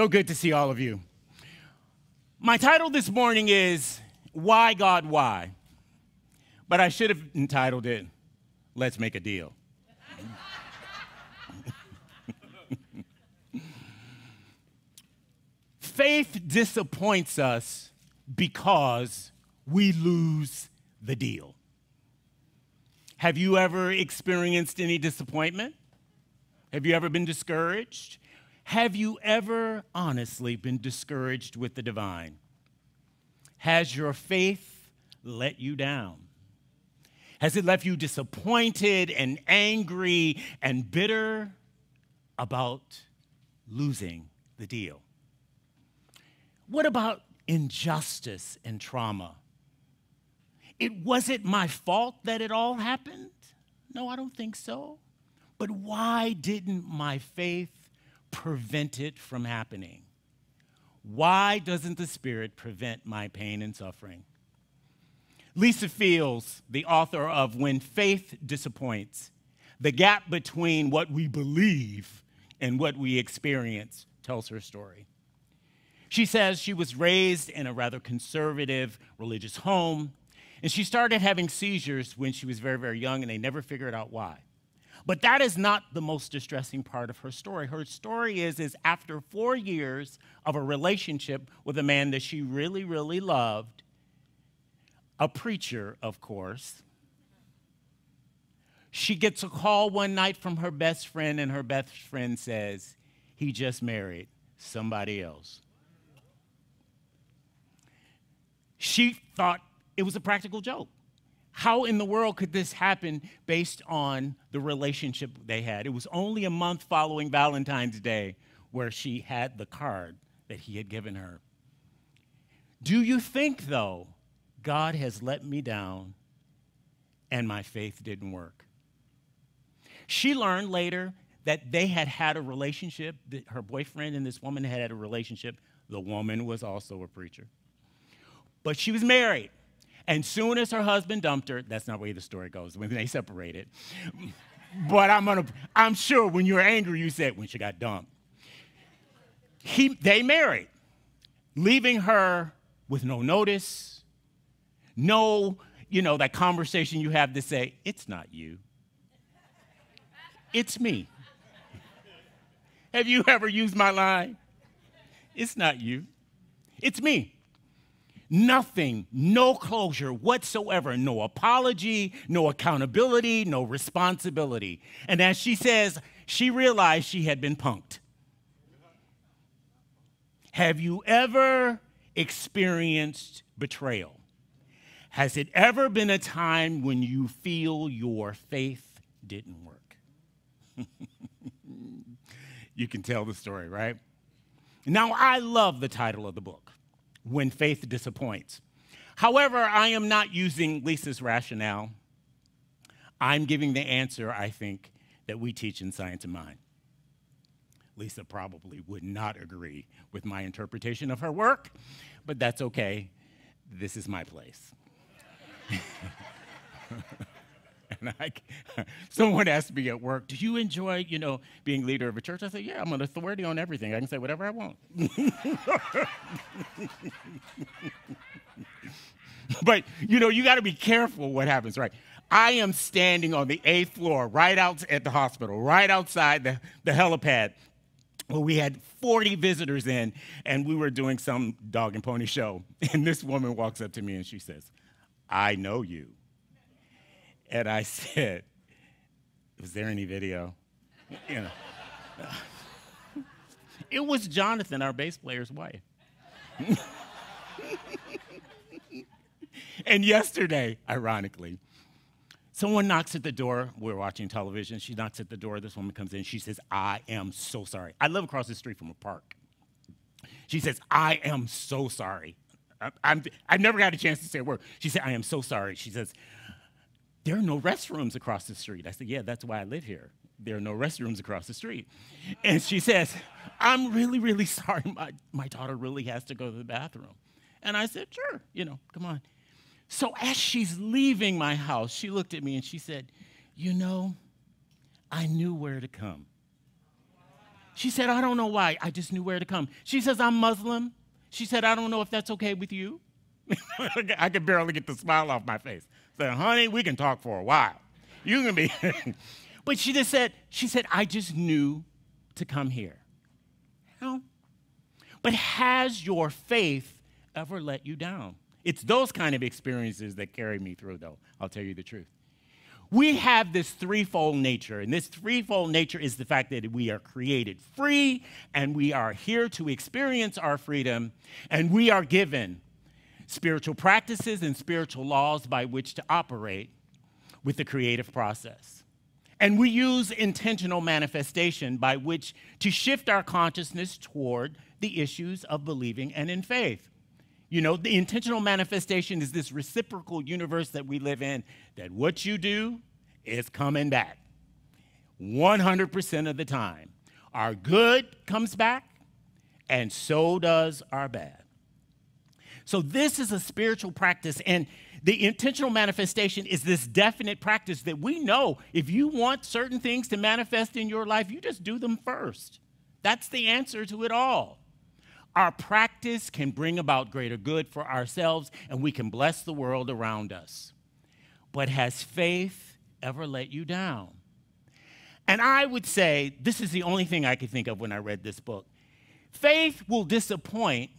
So good to see all of you. My title this morning is Why God Why? But I should have entitled it, Let's Make a Deal. Faith disappoints us because we lose the deal. Have you ever experienced any disappointment? Have you ever been discouraged? Have you ever honestly been discouraged with the divine? Has your faith let you down? Has it left you disappointed and angry and bitter about losing the deal? What about injustice and trauma? It wasn't my fault that it all happened? No, I don't think so. But why didn't my faith prevent it from happening? Why doesn't the Spirit prevent my pain and suffering? Lisa Fields, the author of When Faith Disappoints, The Gap Between What We Believe and What We Experience, tells her story. She says she was raised in a rather conservative religious home, and she started having seizures when she was very, very young, and they never figured out why. But that is not the most distressing part of her story. Her story is after 4 years of a relationship with a man that she really, really loved, a preacher, of course, she gets a call one night from her best friend, and her best friend says, he just married somebody else. She thought it was a practical joke. How in the world could this happen based on the relationship they had? It was only a month following Valentine's Day where she had the card that he had given her. Do you think, though, God has let me down and my faith didn't work? She learned later that they had had a relationship, that her boyfriend and this woman had a relationship. The woman was also a preacher. But she was married. And soon as her husband dumped her, that's not the way the story goes, when they separated. But I'm sure when you're angry, you said when she got dumped. They married, leaving her with no notice, no, that conversation you have to say, it's not you. It's me. Have you ever used my line? It's not you. It's me. Nothing, no closure whatsoever, no apology, no accountability, no responsibility. And as she says, she realized she had been punked. Have you ever experienced betrayal? Has it ever been a time when you feel your faith didn't work? You can tell the story, right? Now, I love the title of the book, When Faith Disappoints. However, I am not using Lisa's rationale. I'm giving the answer, I think, that we teach in Science of Mind. Lisa probably would not agree with my interpretation of her work, but that's okay. This is my place. And someone asked me at work, do you enjoy, being leader of a church? I said, yeah, I'm an authority on everything. I can say whatever I want. But, you got to be careful what happens, right? I am standing on the 8th floor right out at the hospital, right outside the helipad. Well, we had 40 visitors in, and we were doing some dog and pony show. And this woman walks up to me, and she says, I know you. And I said, was there any video? It was Jonathan, our bass player's wife. And yesterday, ironically, someone knocks at the door. We're watching television. She knocks at the door. This woman comes in. She says, I am so sorry. I live across the street from a park. She says, I am so sorry. I've never had a chance to say a word. She said, I am so sorry. She says, there are no restrooms across the street. I said, yeah, that's why I live here. There are no restrooms across the street. And she says, I'm really, really sorry. My daughter really has to go to the bathroom. And I said, sure, come on. So as she's leaving my house, she looked at me and she said, I knew where to come. She said, I don't know why. I just knew where to come. She says, I'm Muslim. She said, I don't know if that's okay with you. I could barely get the smile off my face. I said, honey, we can talk for a while. You can be. But she said, I just knew to come here. You know? But has your faith ever let you down? It's those kind of experiences that carry me through, though. I'll tell you the truth. We have this threefold nature, and this threefold nature is the fact that we are created free, and we are here to experience our freedom, and we are given spiritual practices and spiritual laws by which to operate with the creative process. And we use intentional manifestation by which to shift our consciousness toward the issues of believing and in faith. You know, the intentional manifestation is this reciprocal universe that we live in, that what you do is coming back 100% of the time. Our good comes back, and so does our bad. So this is a spiritual practice, and the intentional manifestation is this definite practice that we know if you want certain things to manifest in your life, you just do them first. That's the answer to it all. Our practice can bring about greater good for ourselves, and we can bless the world around us. But has faith ever let you down? And I would say, this is the only thing I could think of when I read this book. Faith will disappoint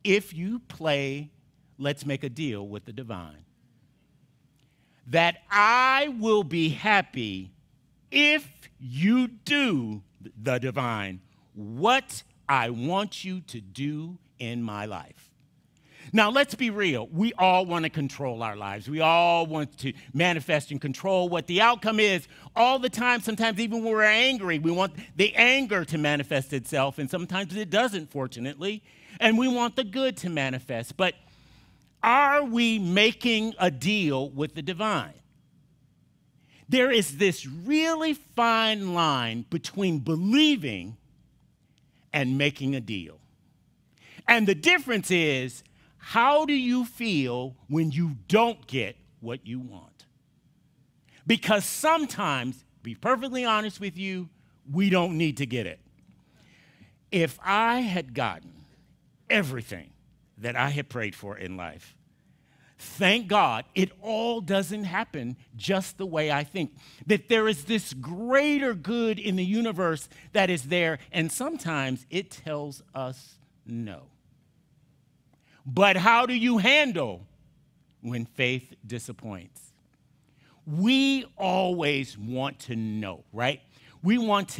if you play let's make a deal with the divine. That I will be happy if you do, the divine, what I want you to do in my life. Now, let's be real. We all want to control our lives. We all want to manifest and control what the outcome is all the time. Sometimes even when we're angry, we want the anger to manifest itself, and sometimes it doesn't, fortunately, and we want the good to manifest. But are we making a deal with the divine? There is this really fine line between believing and making a deal. And the difference is, how do you feel when you don't get what you want? Because sometimes, be perfectly honest with you, we don't need to get it. If I had gotten everything that I had prayed for in life, thank God it all doesn't happen just the way I think. That there is this greater good in the universe that is there, and sometimes it tells us no. But how do you handle when faith disappoints? We always want to know, right? We want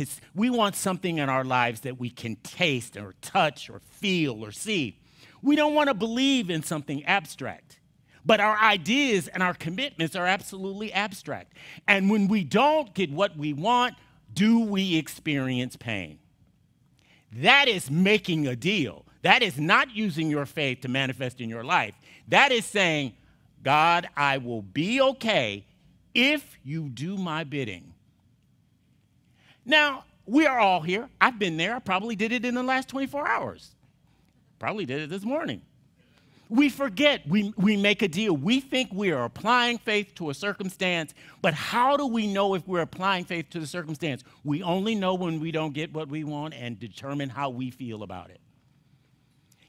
something in our lives that we can taste or touch or feel or see. We don't want to believe in something abstract. But our ideas and our commitments are absolutely abstract. And when we don't get what we want, do we experience pain? That is making a deal. That is not using your faith to manifest in your life. That is saying, God, I will be okay if you do my bidding. Now, we are all here. I've been there. I probably did it in the last 24 hours. Probably did it this morning. We forget, we make a deal. We think we are applying faith to a circumstance, but how do we know if we're applying faith to the circumstance? We only know when we don't get what we want and determine how we feel about it.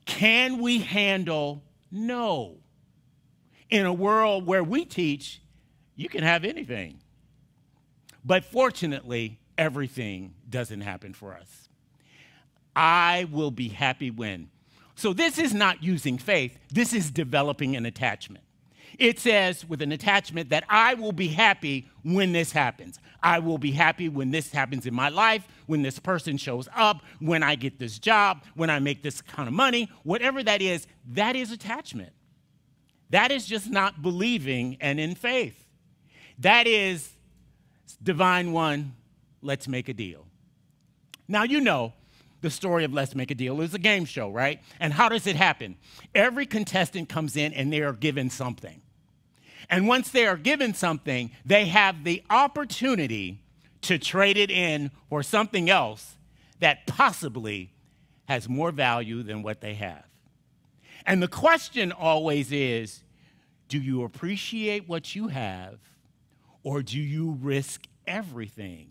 Can we handle no? In a world where we teach, you can have anything. But fortunately, everything doesn't happen for us. I will be happy when. So this is not using faith. This is developing an attachment. It says with an attachment that I will be happy when this happens. I will be happy when this happens in my life, when this person shows up, when I get this job, when I make this kind of money, whatever that is attachment. That is just not believing and in faith. That is divine one, let's make a deal. Now, you know, the story of Let's Make a Deal is a game show, right? And how does it happen? Every contestant comes in and they are given something. And once they are given something, they have the opportunity to trade it in for something else that possibly has more value than what they have. And the question always is, do you appreciate what you have, or do you risk everything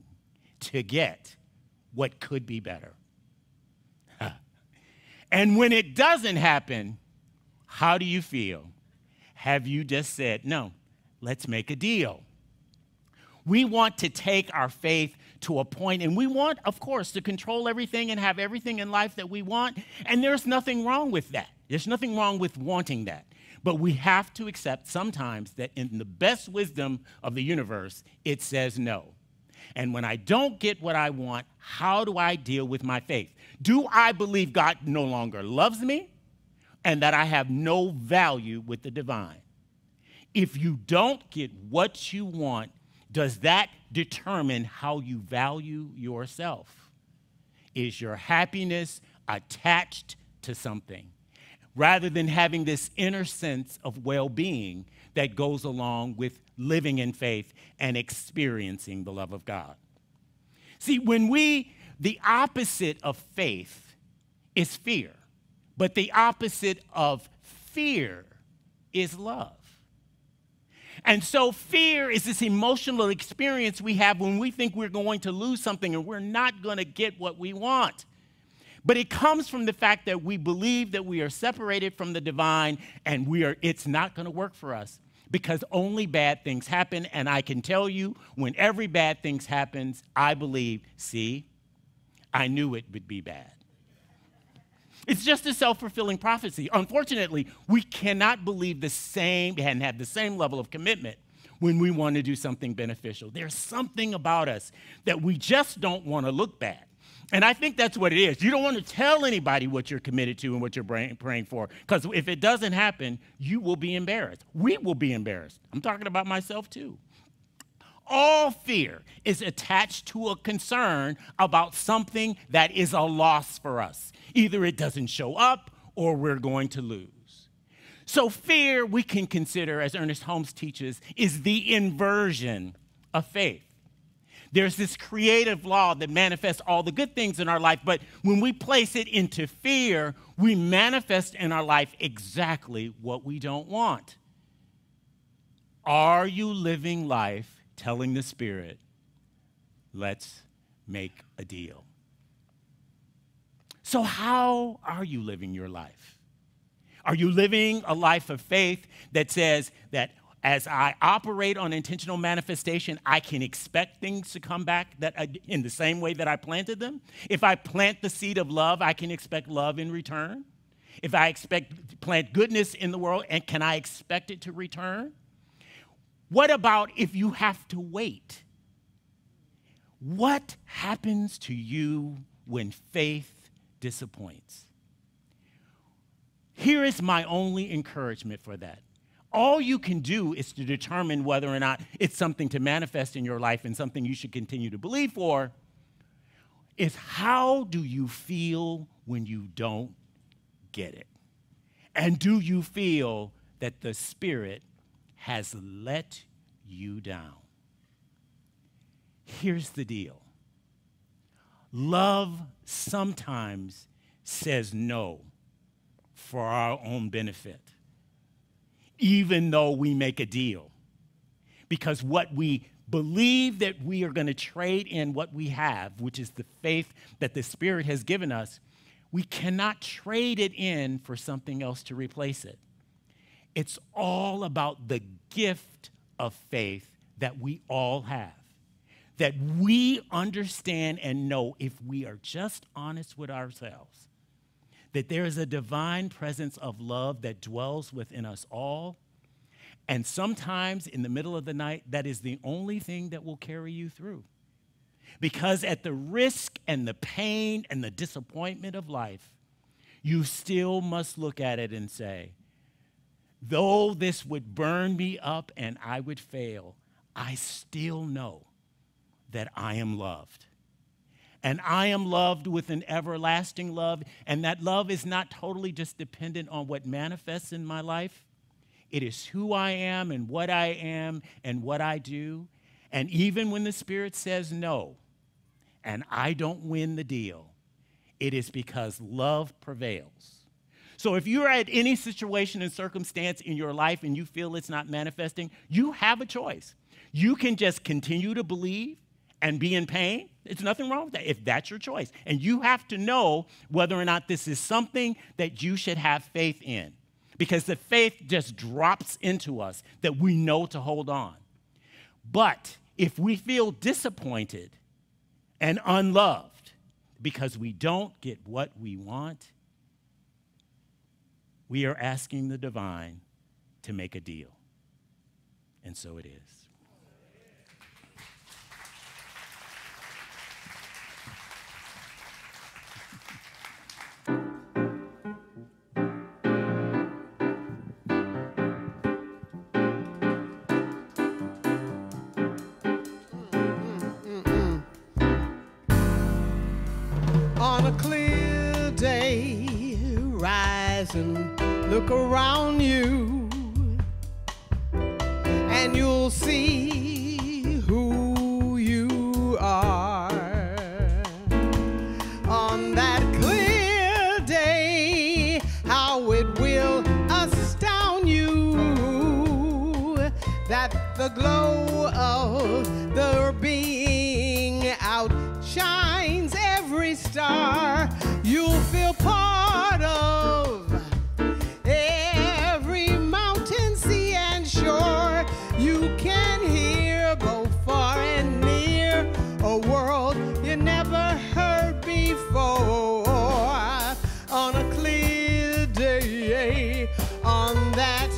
to get what could be better. And when it doesn't happen, how do you feel? Have you just said, no, let's make a deal? We want to take our faith to a point, and we want, of course, to control everything and have everything in life that we want, and there's nothing wrong with that. There's nothing wrong with wanting that. But we have to accept sometimes that in the best wisdom of the universe, it says no. And when I don't get what I want, how do I deal with my faith? Do I believe God no longer loves me and that I have no value with the divine? If you don't get what you want, does that determine how you value yourself? Is your happiness attached to something rather than having this inner sense of well-being that goes along with living in faith and experiencing the love of God? See, the opposite of faith is fear, but the opposite of fear is love. And so fear is this emotional experience we have when we think we're going to lose something and we're not going to get what we want. But it comes from the fact that we believe that we are separated from the divine and it's not going to work for us because only bad things happen. And I can tell you, when every bad thing happens, I believe, see, I knew it would be bad. It's just a self-fulfilling prophecy. Unfortunately, we cannot believe the same and have the same level of commitment when we want to do something beneficial. There's something about us that we just don't want to look bad. And I think that's what it is. You don't want to tell anybody what you're committed to and what you're praying for, because if it doesn't happen, you will be embarrassed. We will be embarrassed. I'm talking about myself too. All fear is attached to a concern about something that is a loss for us. Either it doesn't show up or we're going to lose. So fear, we can consider, as Ernest Holmes teaches, is the inversion of faith. There's this creative law that manifests all the good things in our life, but when we place it into fear, we manifest in our life exactly what we don't want. Are you living life telling the Spirit, let's make a deal? So how are you living your life? Are you living a life of faith that says that as I operate on intentional manifestation, I can expect things to come back in the same way that I planted them? If I plant the seed of love, I can expect love in return? If I plant goodness in the world, and can I expect it to return? What about if you have to wait? What happens to you when faith disappoints? Here is my only encouragement for that. All you can do is to determine whether or not it's something to manifest in your life and something you should continue to believe for, is how do you feel when you don't get it? And do you feel that the Spirit has let you down? Here's the deal. Love sometimes says no for our own benefit, even though we make a deal. Because what we believe that we are going to trade in what we have, which is the faith that the Spirit has given us, we cannot trade it in for something else to replace it. It's all about the gift of faith that we all have, that we understand and know, if we are just honest with ourselves, that there is a divine presence of love that dwells within us all. And sometimes in the middle of the night, that is the only thing that will carry you through. Because at the risk and the pain and the disappointment of life, you still must look at it and say, though this would burn me up and I would fail, I still know that I am loved. And I am loved with an everlasting love, and that love is not totally just dependent on what manifests in my life. It is who I am and what I do. And even when the Spirit says no, and I don't win the deal, it is because love prevails. So if you're at any situation and circumstance in your life and you feel it's not manifesting, you have a choice. You can just continue to believe and be in pain, there's nothing wrong with that if that's your choice. And you have to know whether or not this is something that you should have faith in, because the faith just drops into us that we know to hold on. But if we feel disappointed and unloved because we don't get what we want, we are asking the divine to make a deal. And so it is. On a clear day, rise and look around you, and you'll see who you are. On that clear day, how it will astound you that the glow of the being outshines every star. You'll feel part of every mountain, sea, and shore. You can hear both far and near a world you never heard before. On a clear day, on that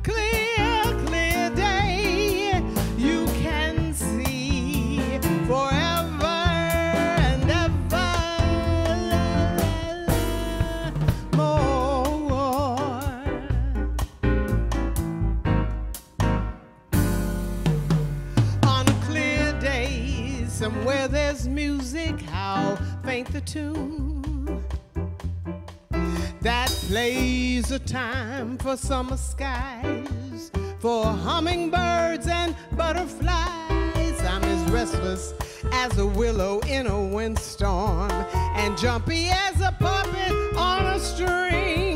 clear day, you can see forever and ever more. On a clear day, somewhere there's music, how faint the tune that plays a time for summer skies, for hummingbirds and butterflies. I'm as restless as a willow in a windstorm, and jumpy as a puppet on a string.